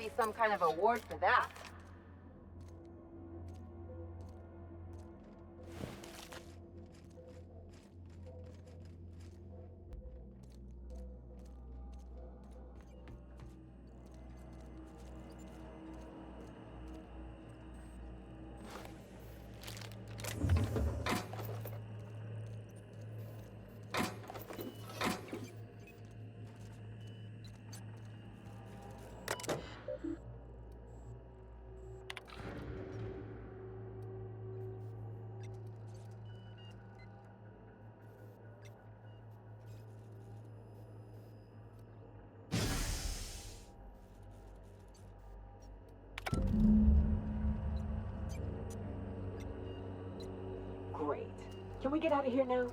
be some kind of award for that. Great. Can we get out of here now?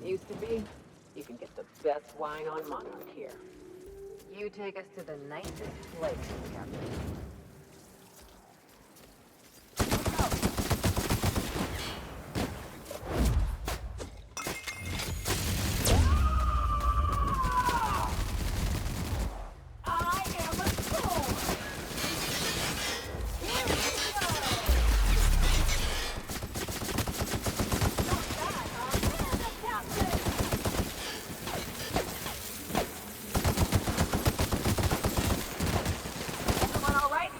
Used to be, you can get the best wine on Monarch here. You take us to the nicest place, Captain. All right?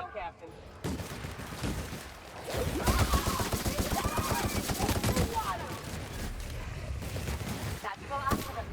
job, Captain. That's the last of them.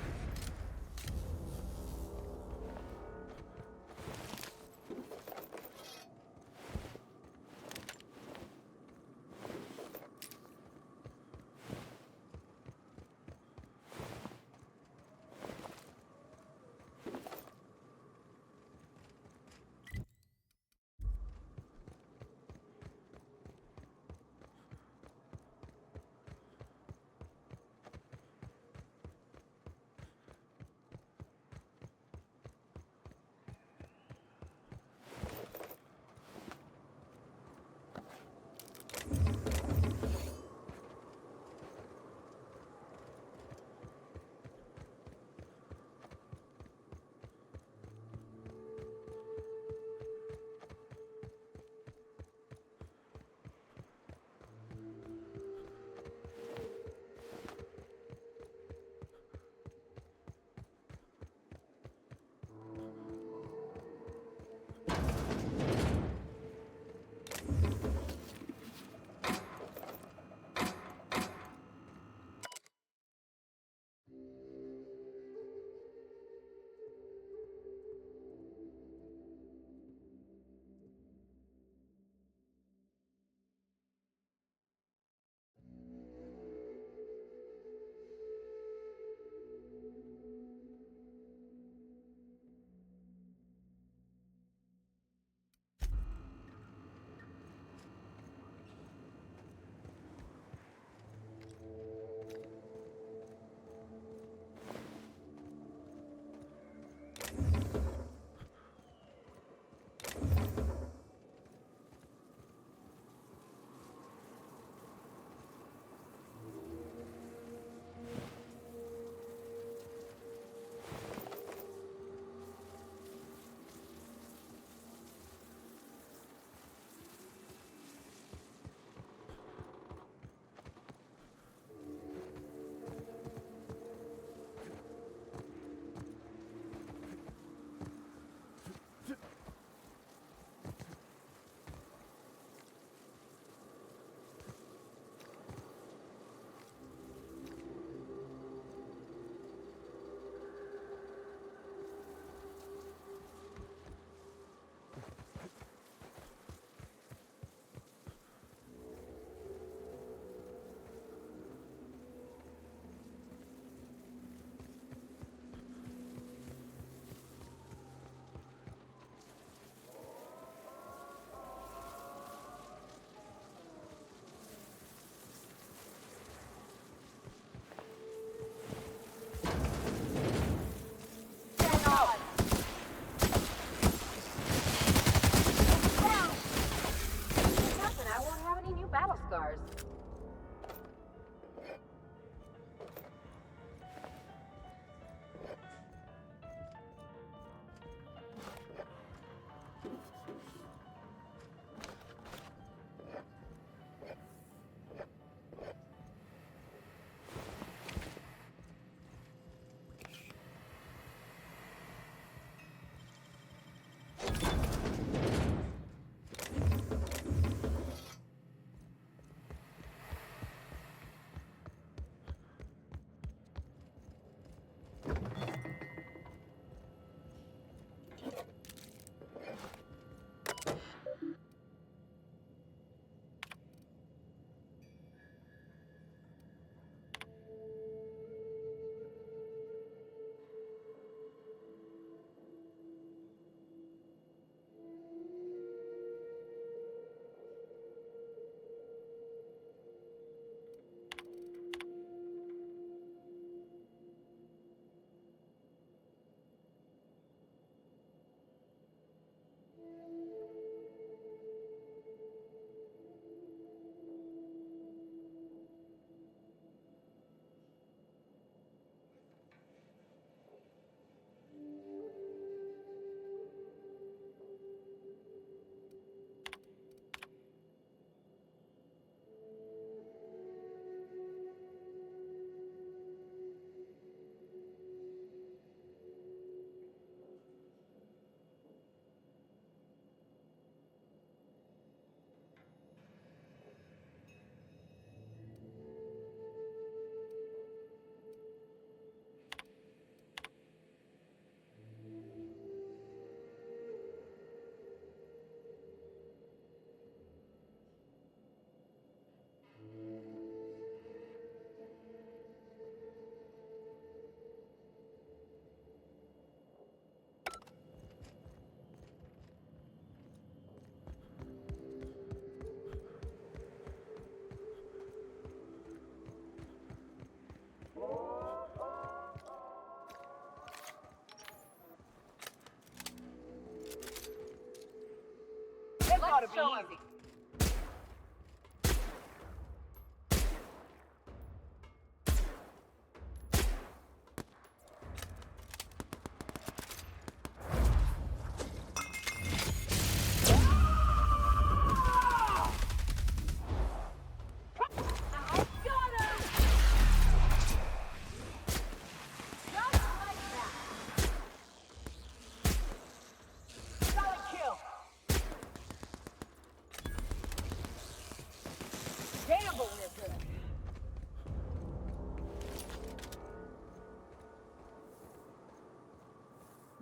That ought to be easy.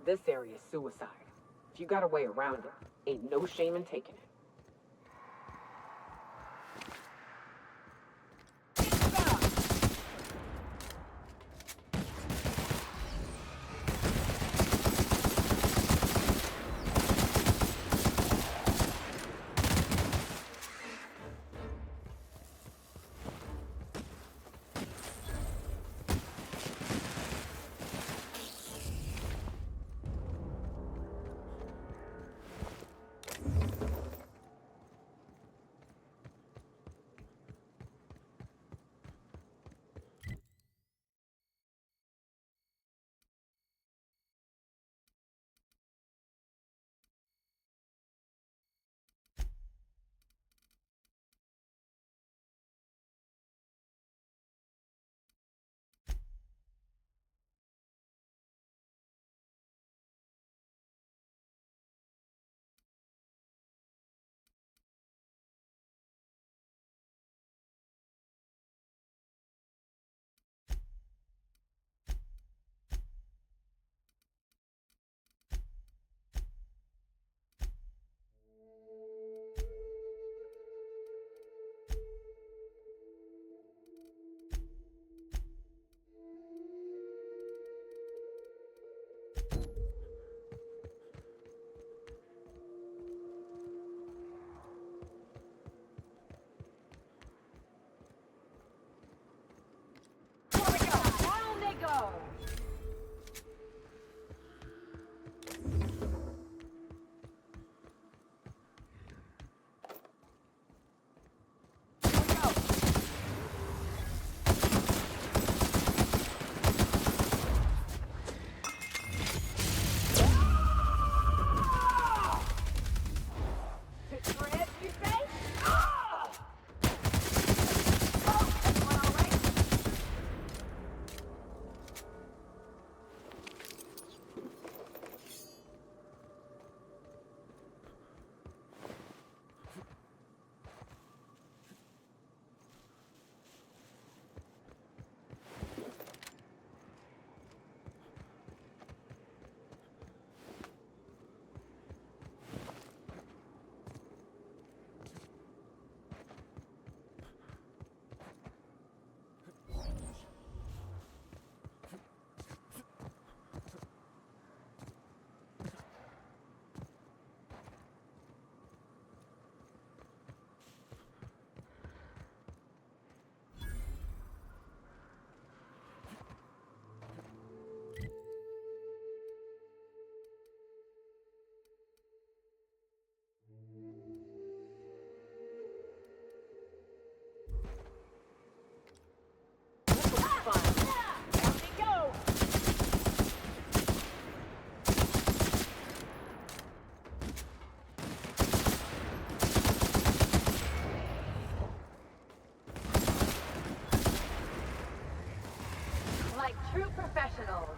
This area is suicide. If you got a way around it, ain't no shame in taking it. Like true professionals.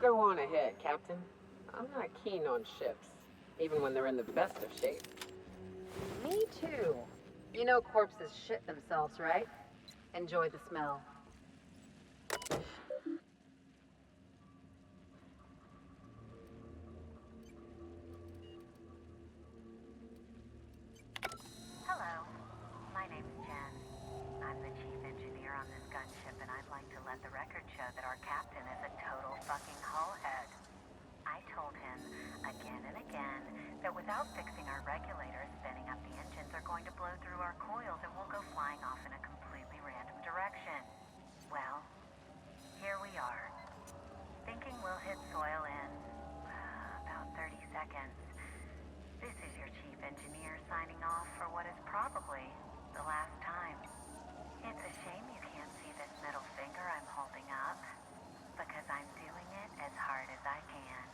go on ahead, Captain. I'm not keen on ships, even when they're in the best of shape. Me too. You know corpses shit themselves, right? Enjoy the smell. Hello, my name's Jen. I'm the chief engineer on this gunship, and I'd like to let the record show that our captain is a total fucking hullhead. I told him again and again that without fixing our regulators, spinning up the engines are going to blow through our coils and we'll go flying off in a completely random direction. Well, here we are. Thinking we'll hit soil in about 30 seconds. This is your chief engineer signing off for what is probably the last time. It's a shame you can't see this middle finger I'm holding up, because I'm doing it as hard as I can.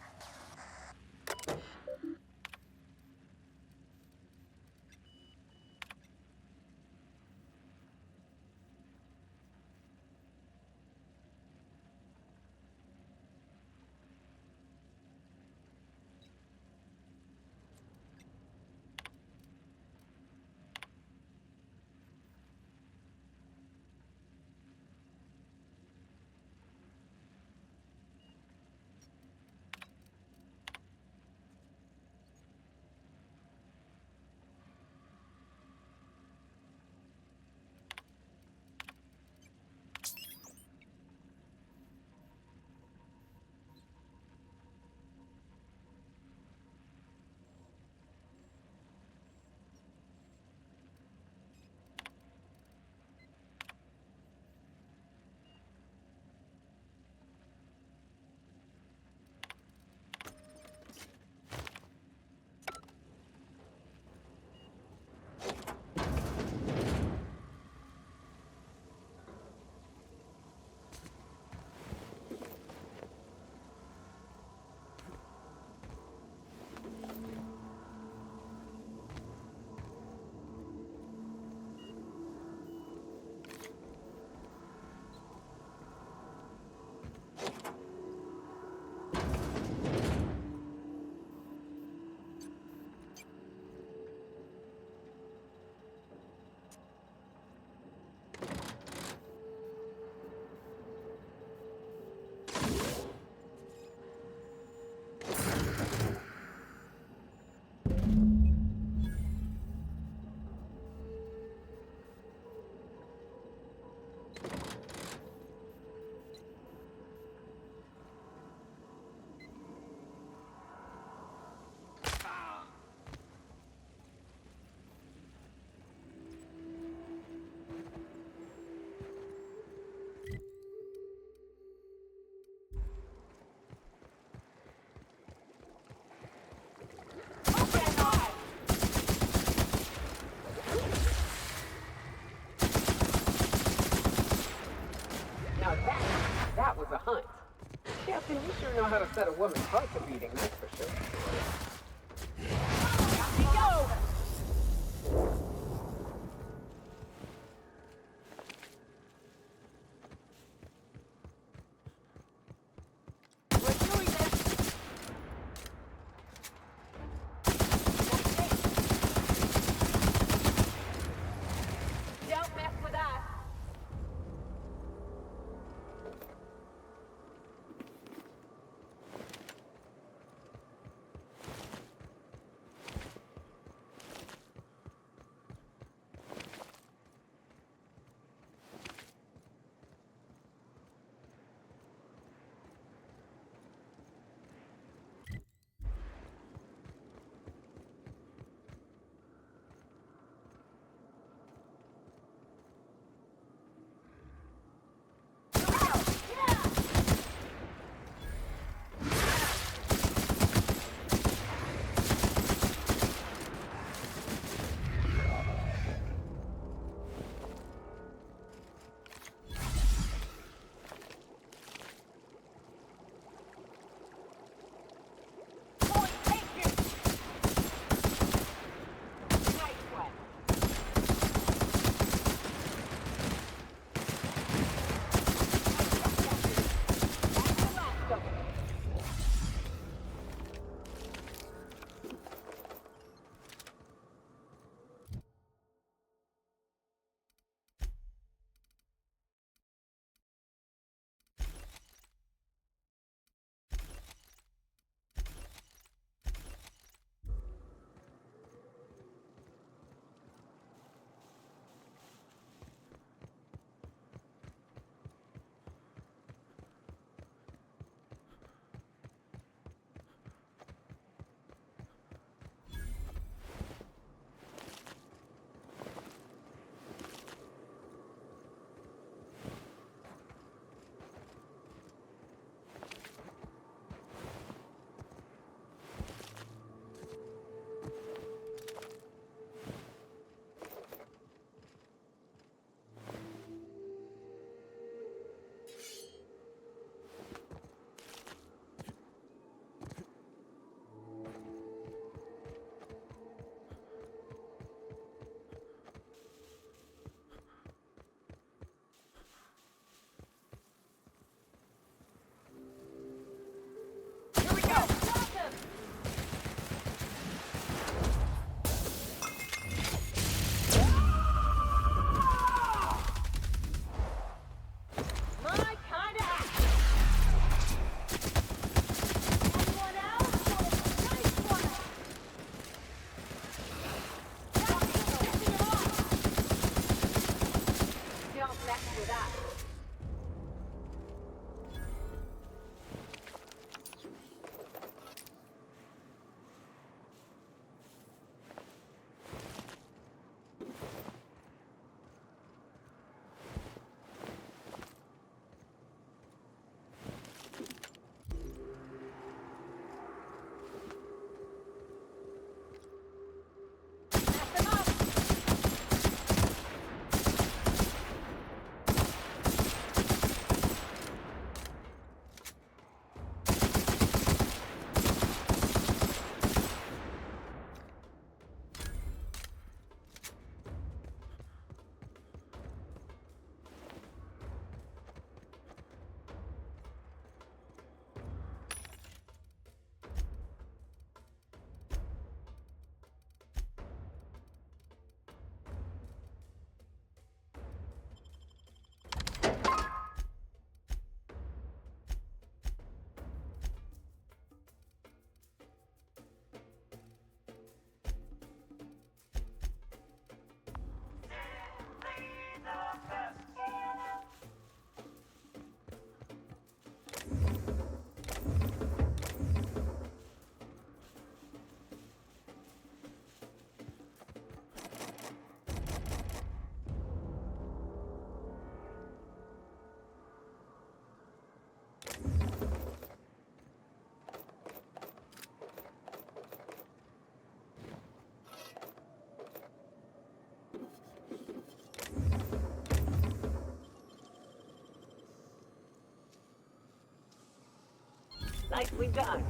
Now that was a hunt. Captain, you sure know how to set a woman's heart to beating, that's for sure. Here we go! We're doing this! Don't mess with us! Nicely done.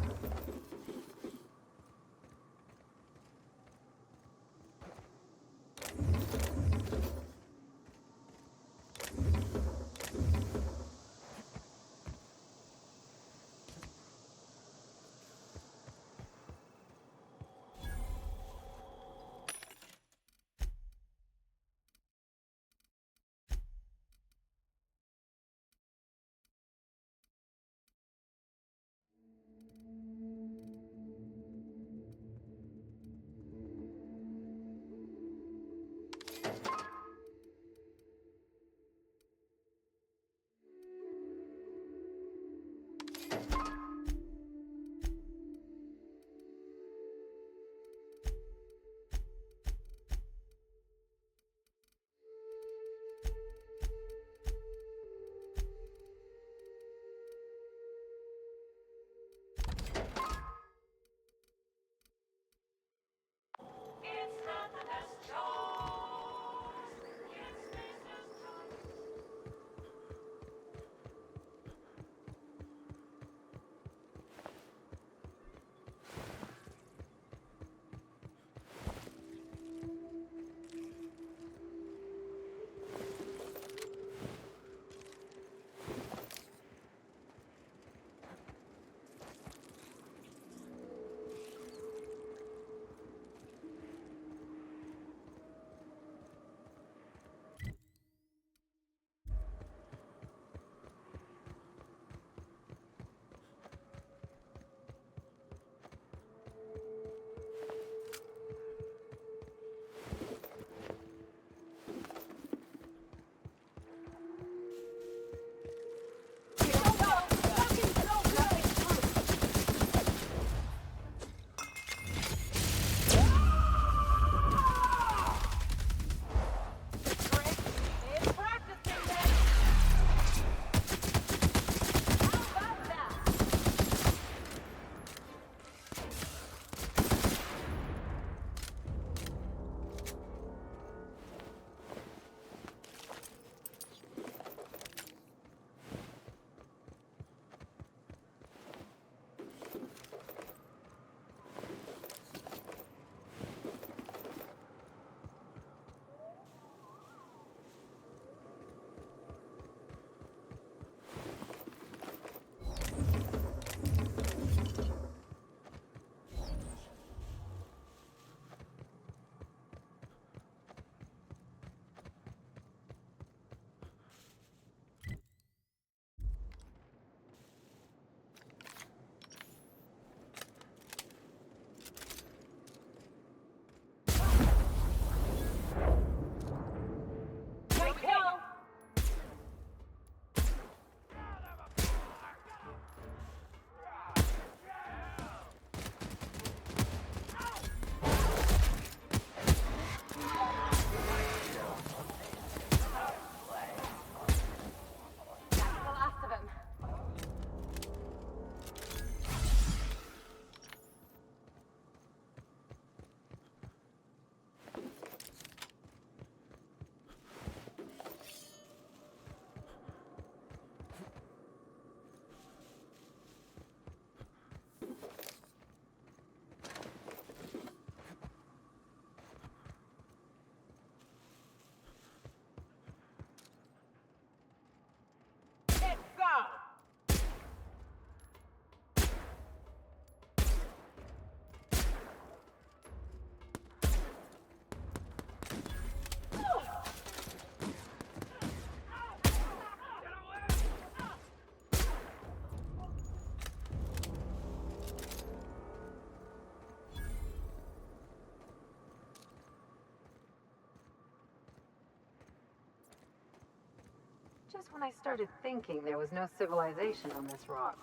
Just when I started thinking there was no civilization on this rock.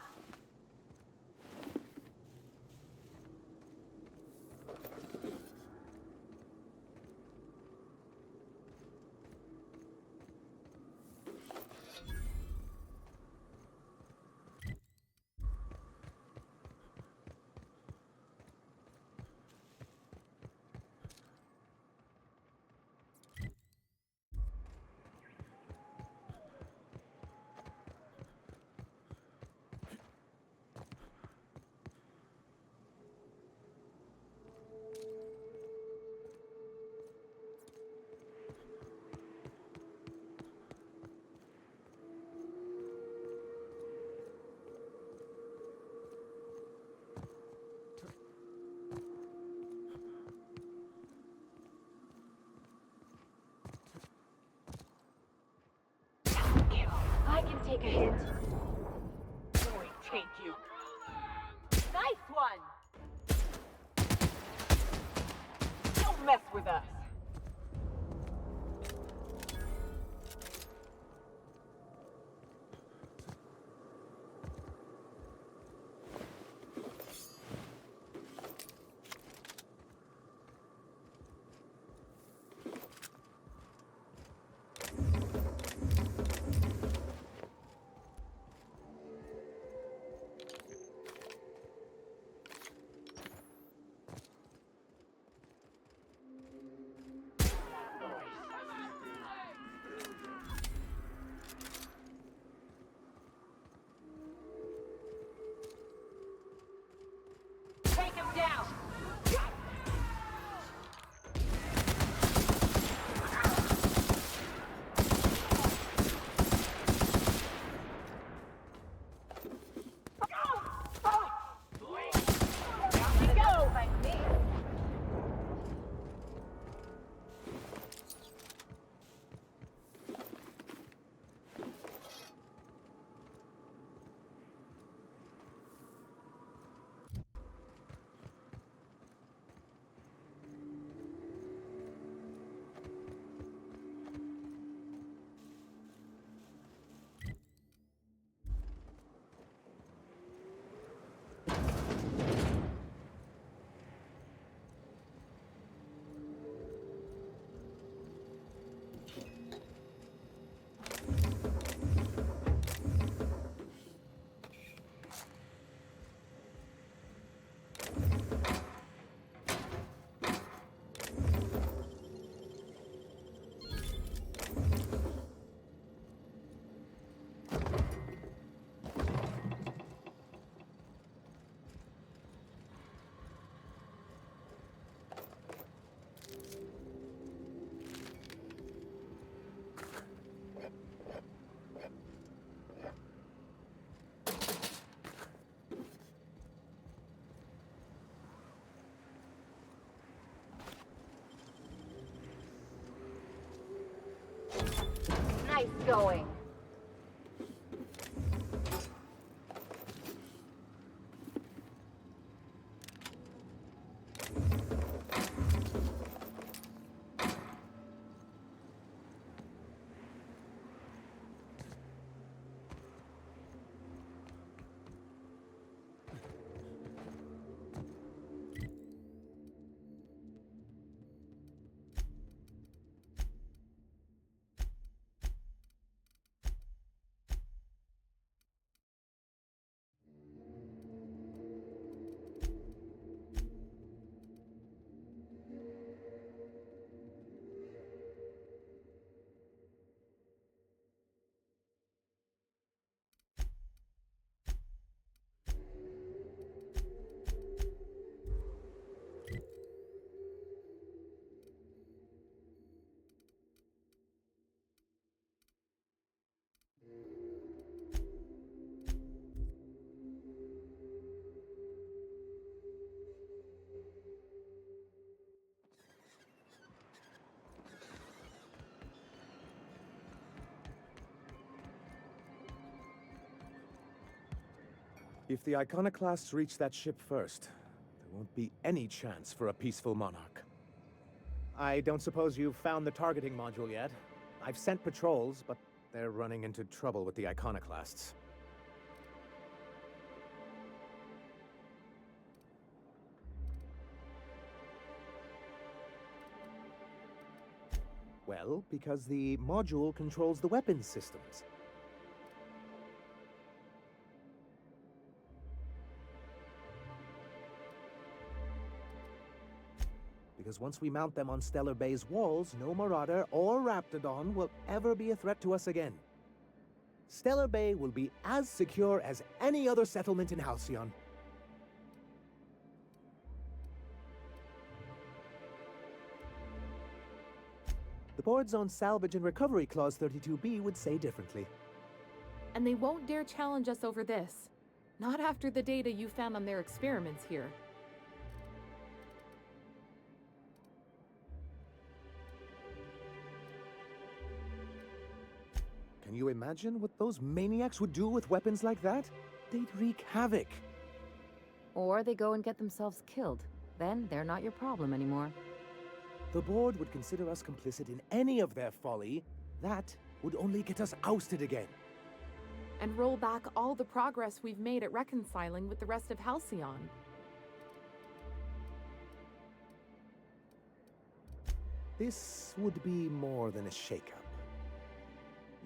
take a hit. Boy, take you. Nice one! Don't mess with us. Take him down! Nice going. If the Iconoclasts reach that ship first, there won't be any chance for a peaceful Monarch. I don't suppose you've found the targeting module yet. I've sent patrols, but they're running into trouble with the Iconoclasts. Well, because the module controls the weapons systems. Because once we mount them on Stellar Bay's walls, no Marauder or Raptidon will ever be a threat to us again. Stellar Bay will be as secure as any other settlement in Halcyon. The board's own Salvage and Recovery Clause 32B would say differently. And they won't dare challenge us over this. Not after the data you found on their experiments here. Can Can you imagine what those maniacs would do with weapons like that? They'd wreak havoc. Or they go and get themselves killed. Then they're not your problem anymore. The board would consider us complicit in any of their folly. That would only get us ousted again. And roll back all the progress we've made at reconciling with the rest of Halcyon. This would be more than a shakeup.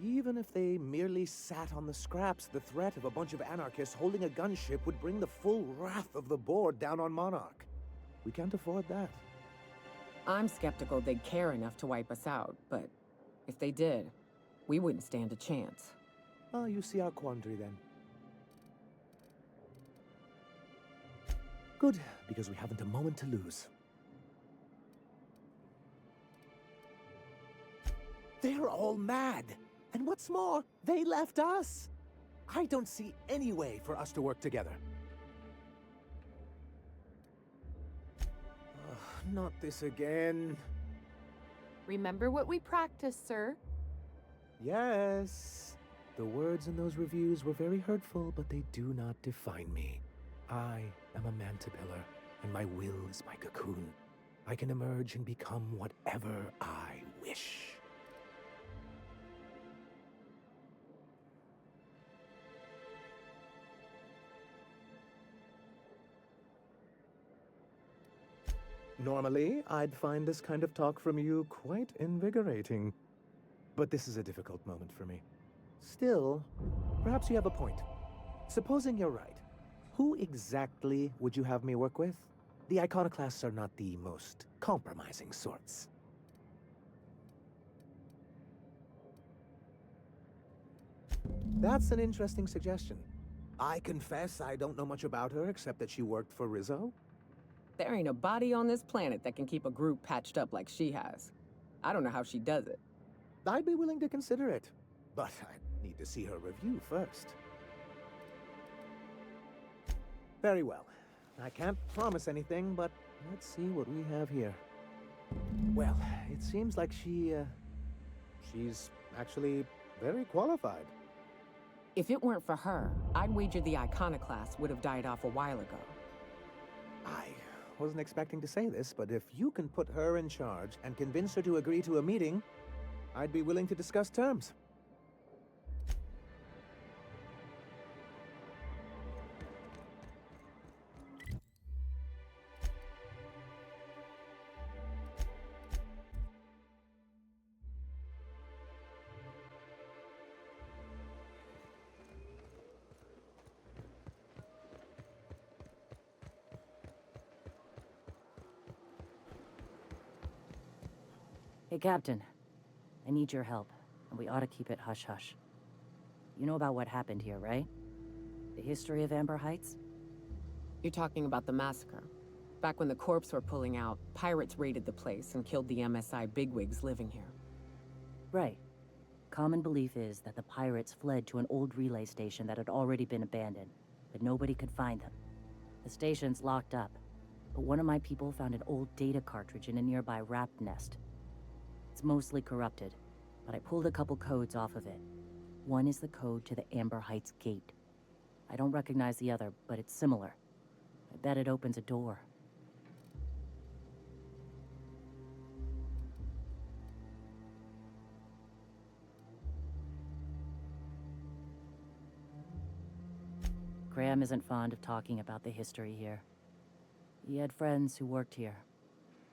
Even if they merely sat on the scraps, the threat of a bunch of anarchists holding a gunship would bring the full wrath of the board down on Monarch. We can't afford that. I'm skeptical they'd care enough to wipe us out, but if they did, we wouldn't stand a chance. Oh, you see our quandary then. Good, because we haven't a moment to lose. They're all mad! And what's more, they left us! I don't see any way for us to work together. Ugh, not this again. Remember what we practiced, sir? Yes. The words in those reviews were very hurtful, but they do not define me. I am a mantipillar, and my will is my cocoon. I can emerge and become whatever I wish. Normally, I'd find this kind of talk from you quite invigorating. But this is a difficult moment for me. Still, perhaps you have a point. Supposing you're right, who exactly would you have me work with? The Iconoclasts are not the most compromising sorts. That's an interesting suggestion. I confess I don't know much about her except that she worked for Rizzo. There ain't a body on this planet that can keep a group patched up like she has. I don't know how she does it. I'd be willing to consider it, but I need to see her review first. Very well. I can't promise anything, but let's see what we have here. Well, it seems like she's actually very qualified. If it weren't for her, I'd wager the Iconoclasts would have died off a while ago. I wasn't expecting to say this, but if you can put her in charge and convince her to agree to a meeting, I'd be willing to discuss terms. Hey, Captain. I need your help, and we ought to keep it hush-hush. You know about what happened here, right? The history of Amber Heights? You're talking about the massacre. Back when the corps were pulling out, pirates raided the place and killed the MSI bigwigs living here. Right. Common belief is that the pirates fled to an old relay station that had already been abandoned, but nobody could find them. The station's locked up, but one of my people found an old data cartridge in a nearby rat nest. It's mostly corrupted, but I pulled a couple codes off of it. One is the code to the Amber Heights gate. I don't recognize the other, but it's similar. I bet it opens a door. Graham isn't fond of talking about the history here. He had friends who worked here.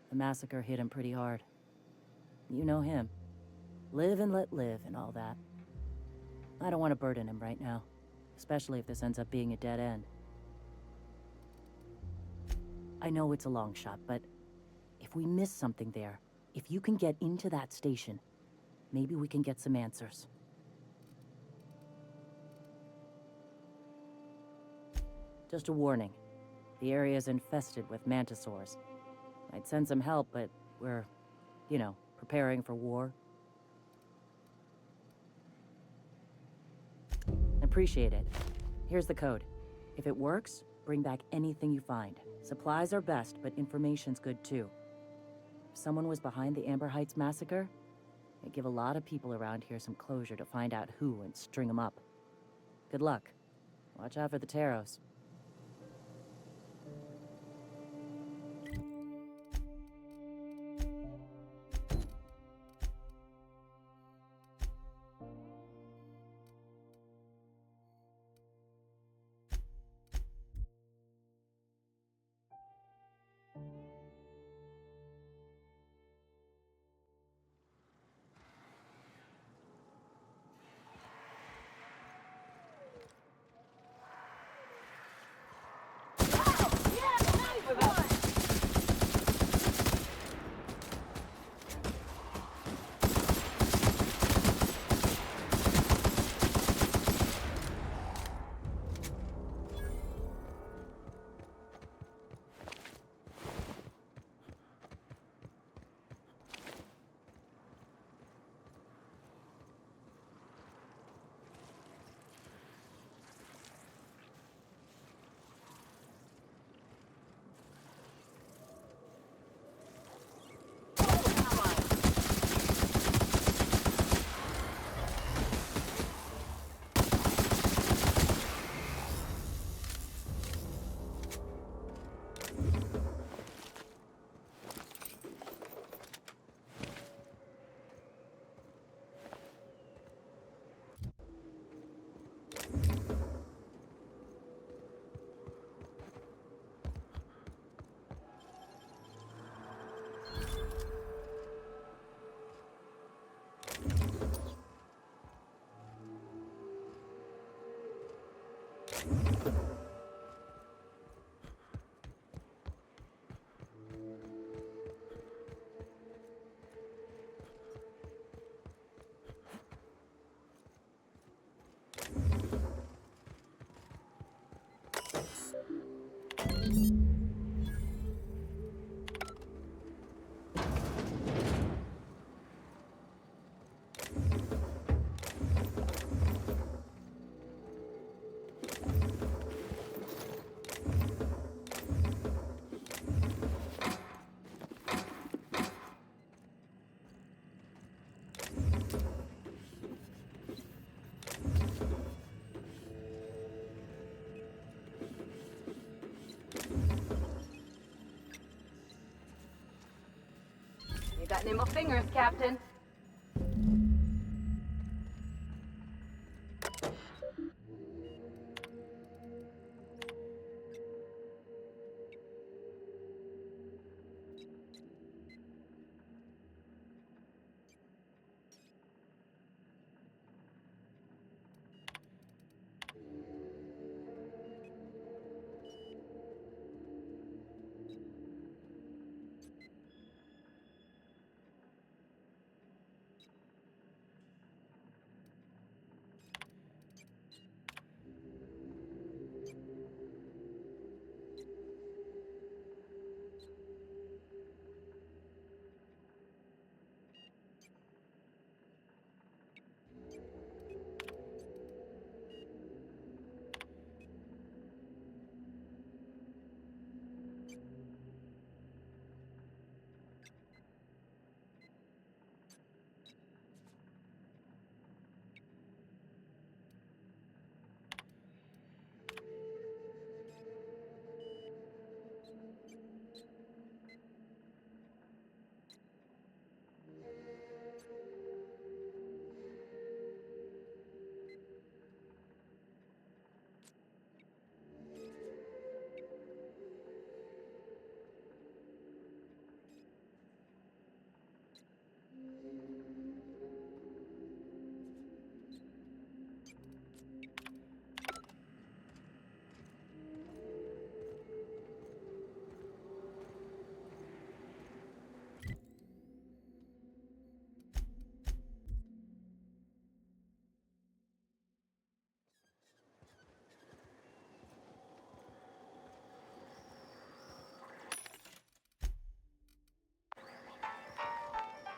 The massacre hit him pretty hard. You know him. Live and let live and all that. I don't want to burden him right now, especially if this ends up being a dead end. I know it's a long shot, but if we miss something there, if you can get into that station, maybe we can get some answers. Just a warning. The area is infested with mantisaurs. I'd send some help, but we're, preparing for war. Appreciate it. Here's the code. If it works, bring back anything you find. Supplies are best, but information's good too. If someone was behind the Amber Heights massacre, It'd give a lot of people around here some closure to find out who and string them up. Good luck. Watch out for the Taros. You got nimble fingers, Captain.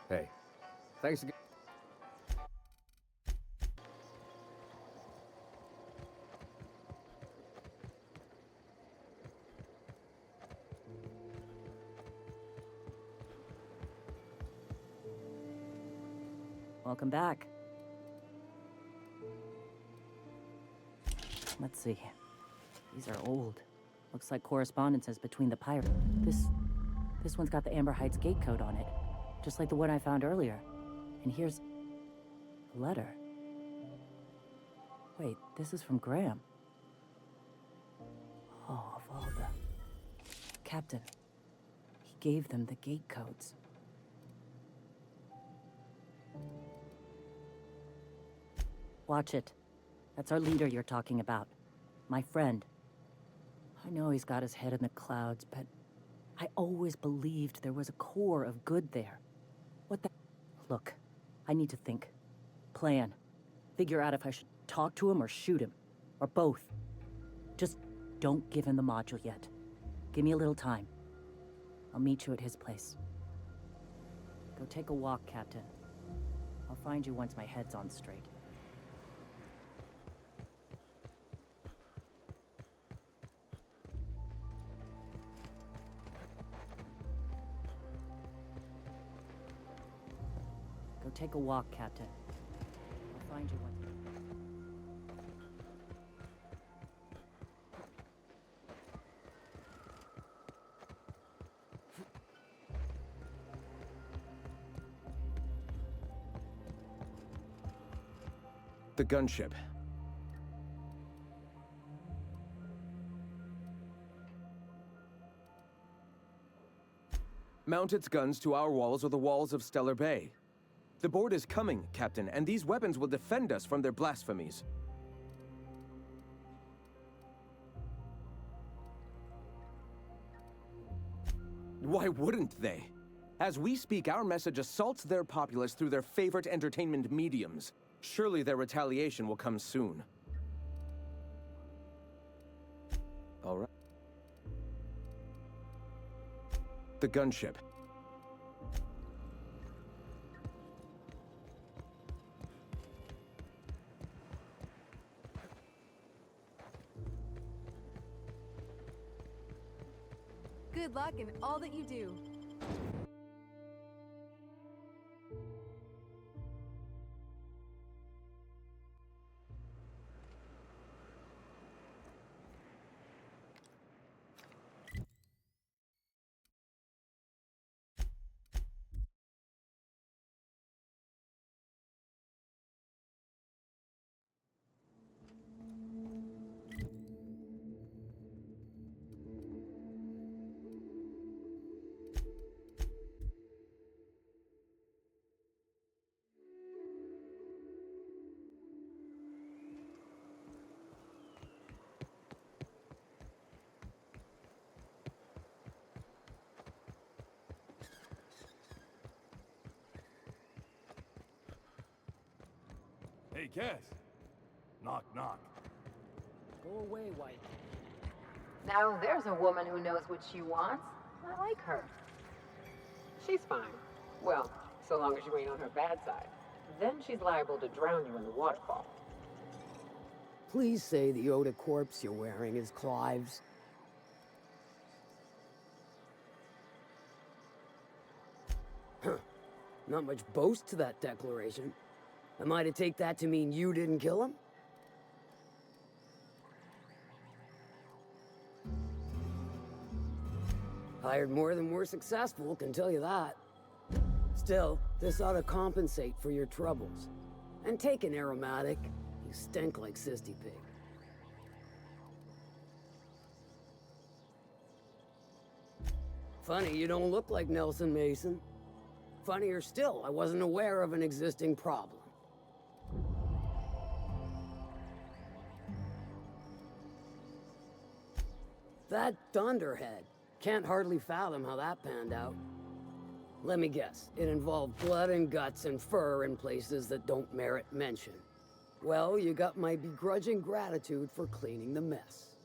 Hey, thanks again. Welcome back. Let's see. These are old. Looks like correspondences between the pirates. This one's got the Amber Heights gate code on it, just like the one I found earlier. And here's a letter. Wait, this is from Graham. Oh, of all the... Captain. He gave them the gate codes. Watch it. That's our leader you're talking about. My friend. I know he's got his head in the clouds, but I always believed there was a core of good there. What the... Look, I need to think. Plan. Figure out if I should talk to him or shoot him. Or both. Just don't give him the module yet. Give me a little time. I'll meet you at his place. Go take a walk, Captain. I'll find you once my head's on straight. Go take a walk, Captain. I'll find you once... The gunship. Mount its guns to our walls or the walls of Stellar Bay. The board is coming, Captain, and these weapons will defend us from their blasphemies. Why wouldn't they? As we speak, our message assaults their populace through their favorite entertainment mediums. Surely their retaliation will come soon. All right. The gunship. Good luck in all that you do. Hey, Cass. Knock, knock. Go away, White. Now there's a woman who knows what she wants. I like her. She's fine. Well, so long as you ain't on her bad side. Then she's liable to drown you in the waterfall. Please say the Yoda corpse you're wearing is Clive's. Huh. Not much boast to that declaration. Am I to take that to mean you didn't kill him? Hired more than we're successful, can tell you that. Still, this ought to compensate for your troubles. And take an aromatic. You stink like Sisty Pig. Funny you don't look like Nelson Mason. Funnier still, I wasn't aware of an existing problem. That Thunderhead. Can't hardly fathom how that panned out. Let me guess, it involved blood and guts and fur in places that don't merit mention. Well, you got my begrudging gratitude for cleaning the mess.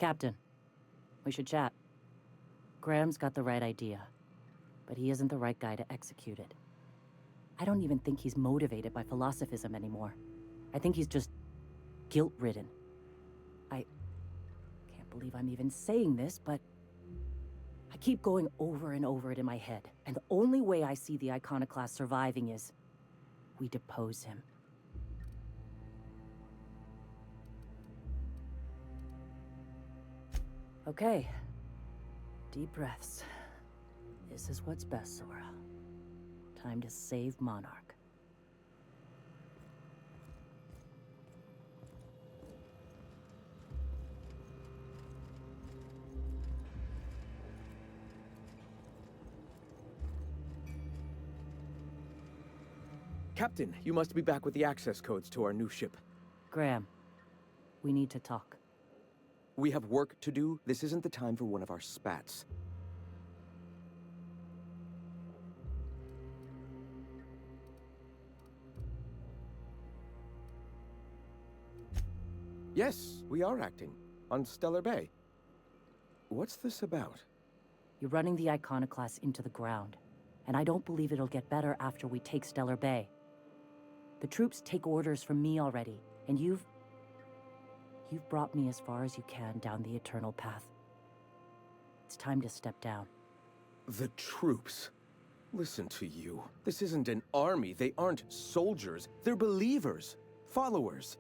Captain, we should chat. Graham's got the right idea, but he isn't the right guy to execute it. I don't even think he's motivated by philosophism anymore. I think he's just guilt-ridden. I can't believe I'm even saying this, but I keep going over and over it in my head, and the only way I see the Iconoclast surviving is we depose him. Okay. Deep breaths. This is what's best, Zora. Time to save Monarch. Captain, you must be back with the access codes to our new ship. Graham, we need to talk. We have work to do. This isn't the time for one of our spats. Yes, we are acting. On Stellar Bay. What's this about? You're running the Iconoclasts into the ground, and I don't believe it'll get better after we take Stellar Bay. The troops take orders from me already, and you've brought me as far as you can down the Eternal Path. It's time to step down. The troops. Listen to you. This isn't an army. They aren't soldiers. They're believers. Followers.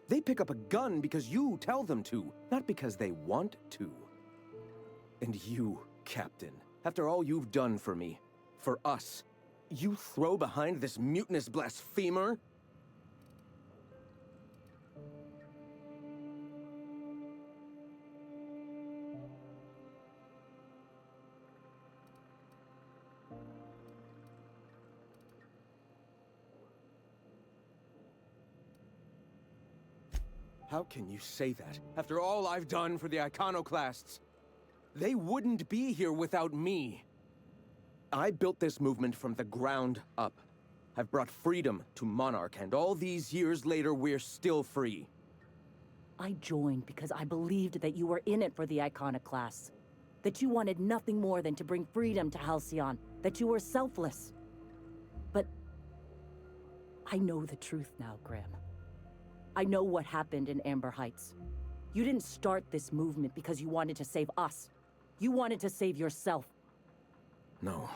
They pick up a gun because you tell them to, not because they want to. And you, Captain, after all you've done for me, for us, you throw behind this mutinous blasphemer? How can you say that, after all I've done for the Iconoclasts? They wouldn't be here without me. I built this movement from the ground up. I've brought freedom to Monarch, and all these years later, we're still free. I joined because I believed that you were in it for the Iconoclasts. That you wanted nothing more than to bring freedom to Halcyon. That you were selfless. But I know the truth now, Graham. I know what happened in Amber Heights. You didn't start this movement because you wanted to save us. You wanted to save yourself. No.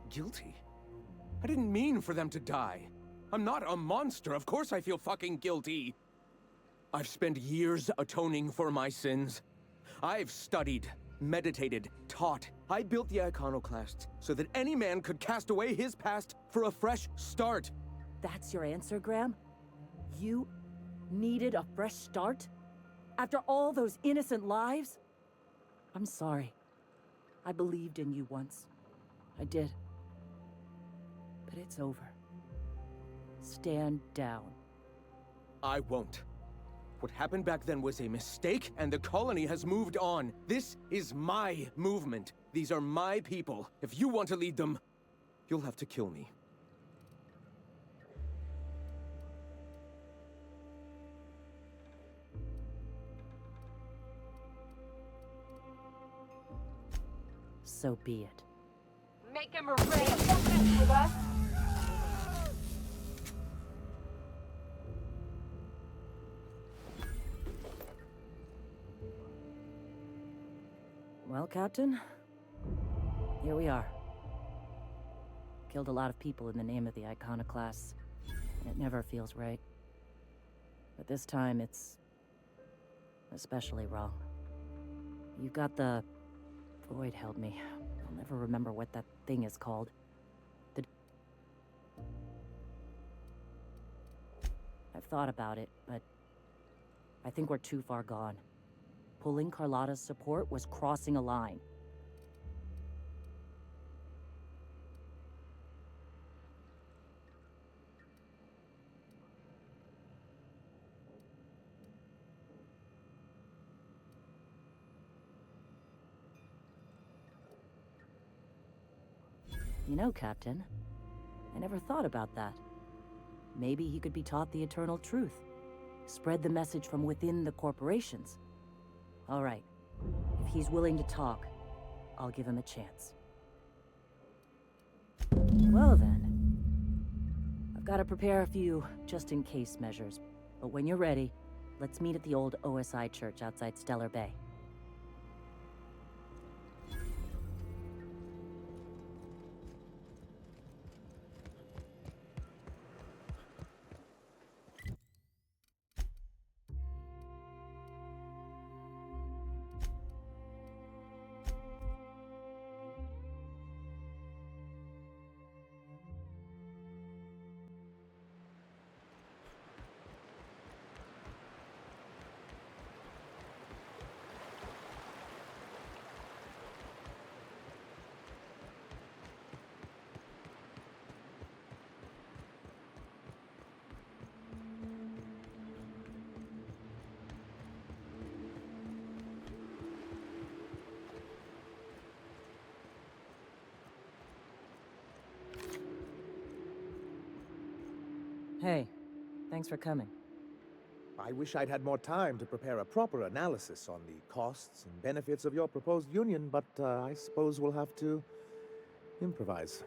Guilty? I didn't mean for them to die. I'm not a monster. Of course I feel fucking guilty. I've spent years atoning for my sins. I've studied, meditated, taught. I built the Iconoclasts so that any man could cast away his past for a fresh start. That's your answer, Graham? You needed a fresh start? After all those innocent lives? I'm sorry. I believed in you once. I did. But it's over. Stand down. I won't. What happened back then was a mistake, and the colony has moved on. This is my movement. These are my people. If you want to lead them, you'll have to kill me. So be it. Make him a raid. Don't mess with us. Well, Captain, here we are. Killed a lot of people in the name of the Iconoclasts, and it never feels right. But this time, it's especially wrong. You got the... Void held me. I'll never remember what that thing is called. I've thought about it, but I think we're too far gone. Pulling Carlotta's support was crossing a line. You know, Captain, I never thought about that. Maybe he could be taught the eternal truth. Spread the message from within the corporations. All right. If he's willing to talk, I'll give him a chance. Well then. I've got to prepare a few just-in-case measures. But when you're ready, let's meet at the old OSI church outside Stellar Bay. Hey, thanks for coming. I wish I'd had more time to prepare a proper analysis on the costs and benefits of your proposed union, but I suppose we'll have to improvise.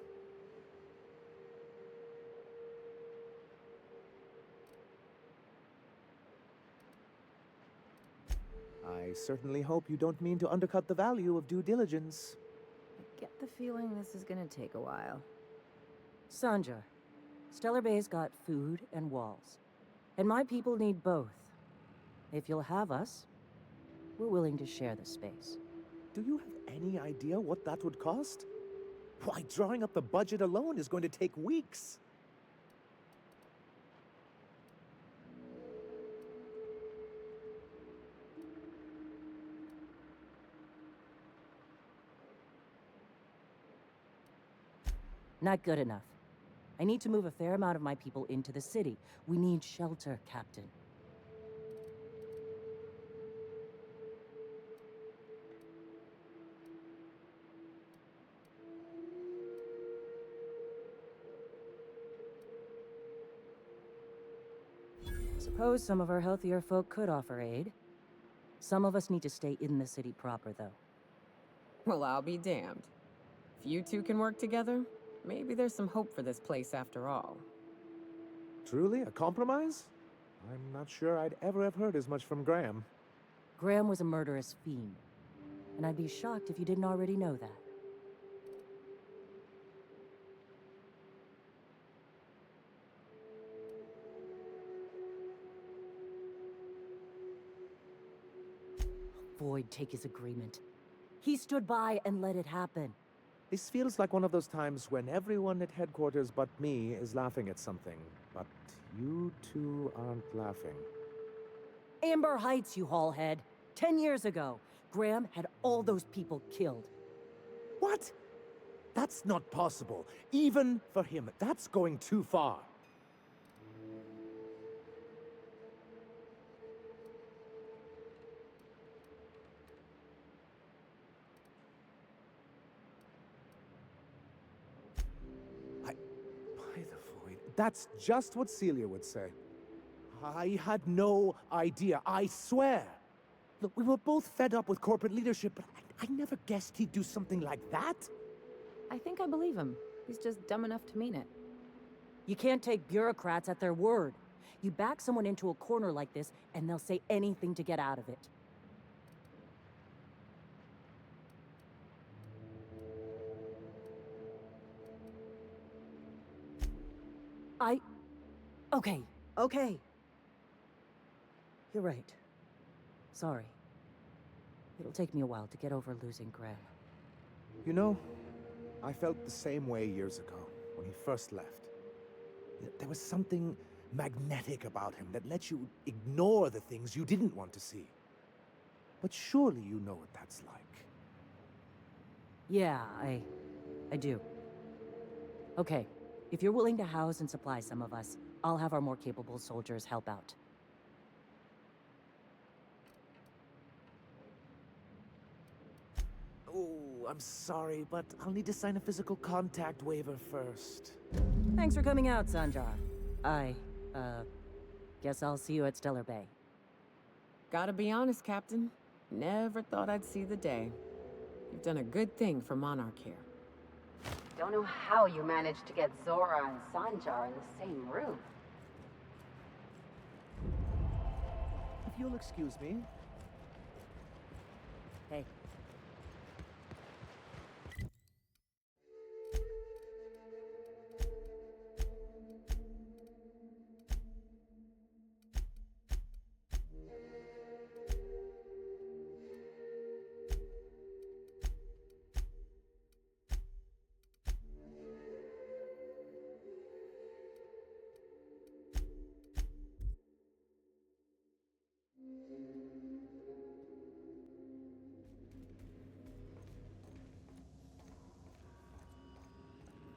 I certainly hope you don't mean to undercut the value of due diligence. I get the feeling this is gonna take a while. Sanjar, Stellar Bay's got food and walls. And my people need both. If you'll have us, we're willing to share the space. Do you have any idea what that would cost? Why, drawing up the budget alone is going to take weeks. Not good enough. I need to move a fair amount of my people into the city. We need shelter, Captain. Suppose some of our healthier folk could offer aid. Some of us need to stay in the city proper, though. Well, I'll be damned. If you two can work together, maybe there's some hope for this place after all. Truly, a compromise? I'm not sure I'd ever have heard as much from Graham. Graham was a murderous fiend, and I'd be shocked if you didn't already know that. Void take his agreement. He stood by and let it happen. This feels like one of those times when everyone at headquarters but me is laughing at something, but you two aren't laughing. Amber Heights, you haulhead. 10 years ago, Graham had all those people killed. What? That's not possible. Even for him, that's going too far. By the void. That's just what Celia would say. I had no idea, I swear. Look, we were both fed up with corporate leadership, but I never guessed he'd do something like that. I think I believe him. He's just dumb enough to mean it. You can't take bureaucrats at their word. You back someone into a corner like this, and they'll say anything to get out of it. Okay. You're right. Sorry. It'll take me a while to get over losing Graham. You know, I felt the same way years ago, when he first left. There was something magnetic about him that let you ignore the things you didn't want to see. But surely you know what that's like. Yeah, I do. Okay, if you're willing to house and supply some of us, I'll have our more capable soldiers help out. Oh, I'm sorry, but I'll need to sign a physical contact waiver first. Thanks for coming out, Sanjar. I, guess I'll see you at Stellar Bay. Gotta be honest, Captain. Never thought I'd see the day. You've done a good thing for Monarch here. Don't know how you managed to get Zora and Sanjar in the same room. If you'll excuse me. Hey.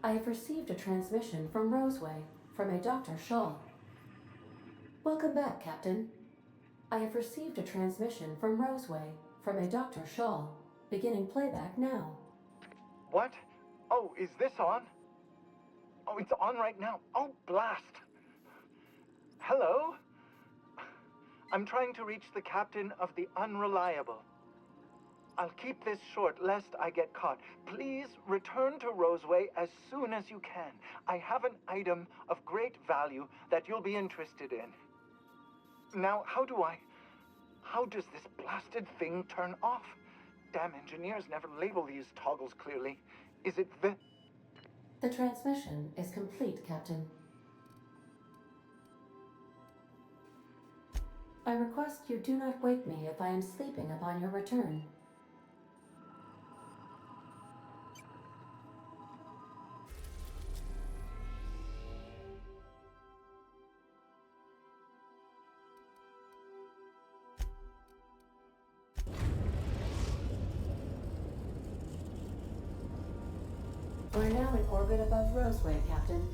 I have received a transmission from Roseway, from a Dr. Shaw. Welcome back, Captain. I have received a transmission from Roseway, from a Dr. Shaw. Beginning playback now. What? Oh, is this on? Oh, it's on right now. Oh, blast! Hello? I'm trying to reach the captain of the Unreliable. I'll keep this short, lest I get caught. Please return to Roseway as soon as you can. I have an item of great value that you'll be interested in. Now, how does this blasted thing turn off? Damn engineers never label these toggles clearly. Is it the... The transmission is complete, Captain. I request you do not wake me if I am sleeping upon your return. We're now in orbit above Roseway, Captain.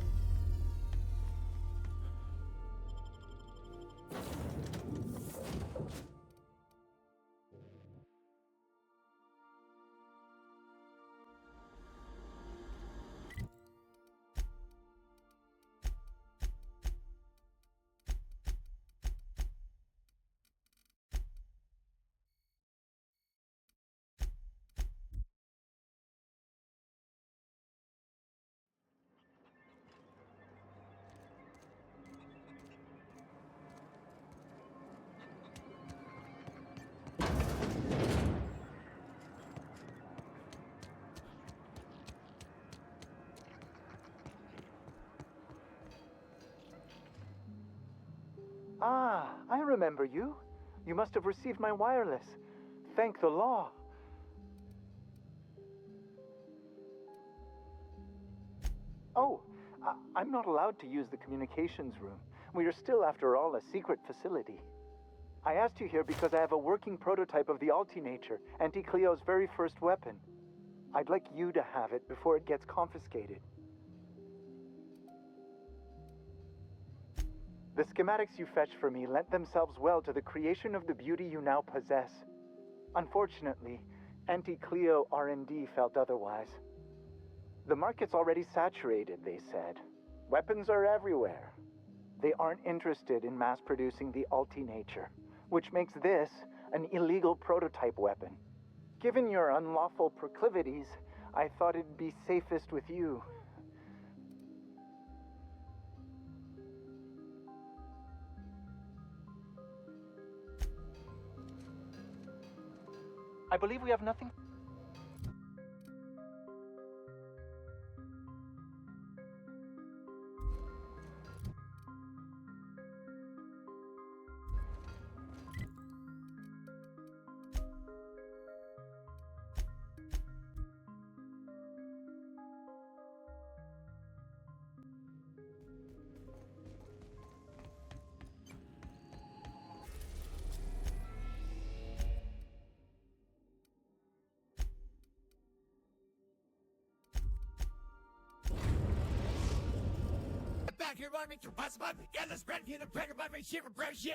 Ah, I remember you. You must have received my wireless. Thank the law. Oh, I'm not allowed to use the communications room. We are still, after all, a secret facility. I asked you here because I have a working prototype of the Altinature, Auntie Cleo's very first weapon. I'd like you to have it before it gets confiscated. The schematics you fetched for me lent themselves well to the creation of the beauty you now possess. Unfortunately, Auntie Cleo R&D felt otherwise. The market's already saturated, they said. Weapons are everywhere. They aren't interested in mass-producing the Altinature, which makes this an illegal prototype weapon. Given your unlawful proclivities, I thought it'd be safest with you. I believe we have nothing... Back here, run me through, pass my together, spread you the break of my shiver, brush you.